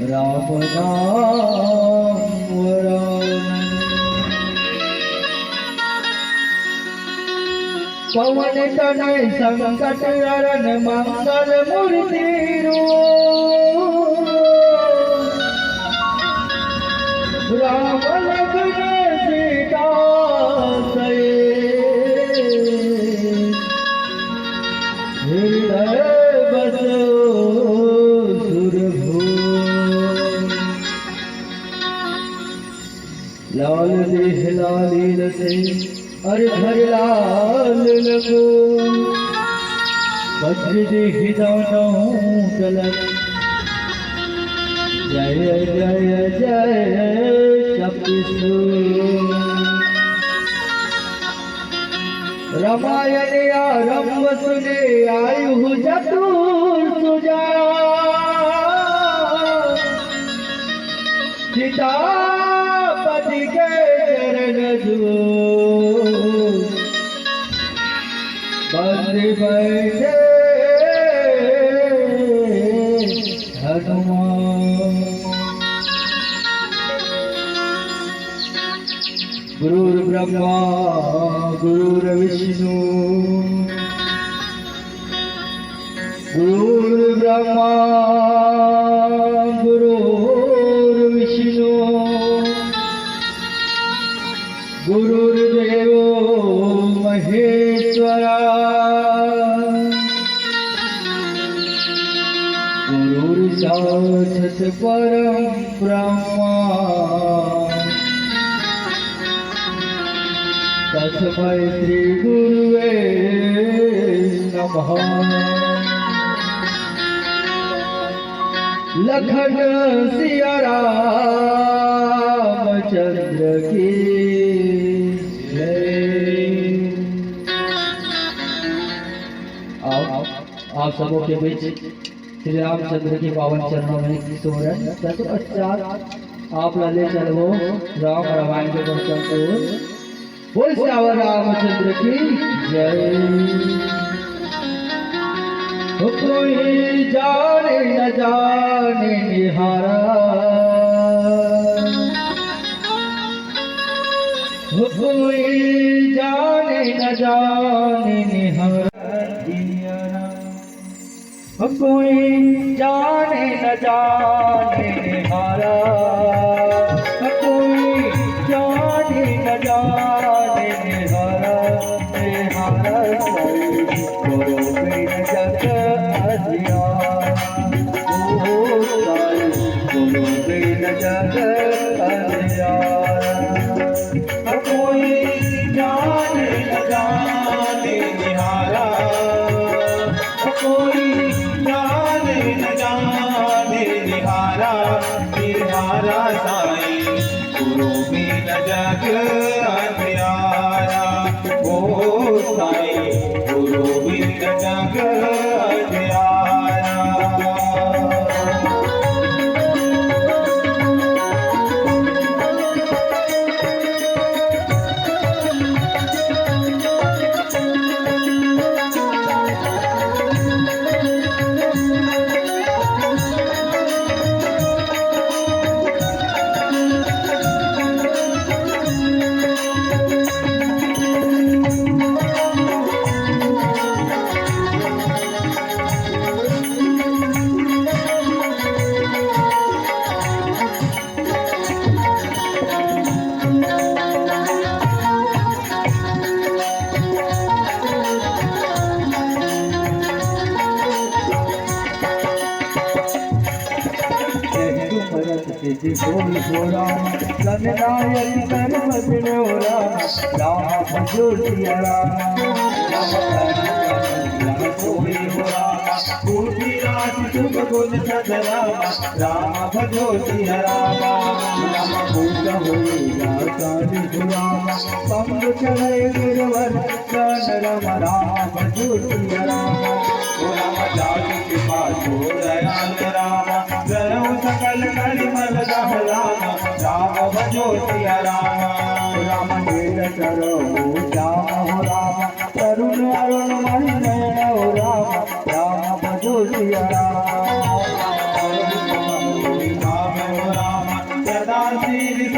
राम नाम पवन तनय संकट हरण मंगल मूर्ति राम लखन सीता हृदय बसो लाल देह लाली रसे अरे घर लाल लगो वज्र देह दानों तलक जय जय जय शब्द रामायण आरंभ सुने आयु चतुर सुजा सीतापति के चरण जो बंद बैठे हनुमान गुरुर्ब्रह्मा गुरुर्विष्णु गुरुर्ब्रह्मा गुरुर्विष्णु गुरुर्देवो महेश्वरा गुरुर्साक्षात् परं ब्रह्मा तस्मै श्री गुरुवे नमः। लखन सिया रामचंद्र की आप सबों के बीच श्री रामचंद्र की पावन चरणों में सुमरन तत्पश्चात आप लले चलो राम रामायण के दर्शन को बोल श्यावर रामचंद्र की जय। कोई जाने न जाने निहारा कोई जाने न जाने निहारा कोई जाने न जाने निहारा कोई जाने न जाने निहारा निहारा गुरु बिन जग गुरु बिन जग कोई जाने न जाने निहारा कोई जाने न जाने निहारा निहारा साई गुरु बिन जग अंधियारा ओ साई गुरु बिन जग अंधियारा। बोल बोला जननायक कर्म बिनोरा राम भजो सिया राम कोई बोला बूढ़ी रात शुभ गुण सदरा राम भजो सिया राम राम भूत होई रातारि सुराम पंग चढ़े गिरवर चरण रम राम भजो सिया राम राम जाति कृपा जो दयाल राम सकल कलिमल राम राम भजो सिया राम। करो श्याम हो राम, तरुण अरुण मणि नयन हो राम, राम भजो सिया राम। राम हो राम, सदा श्री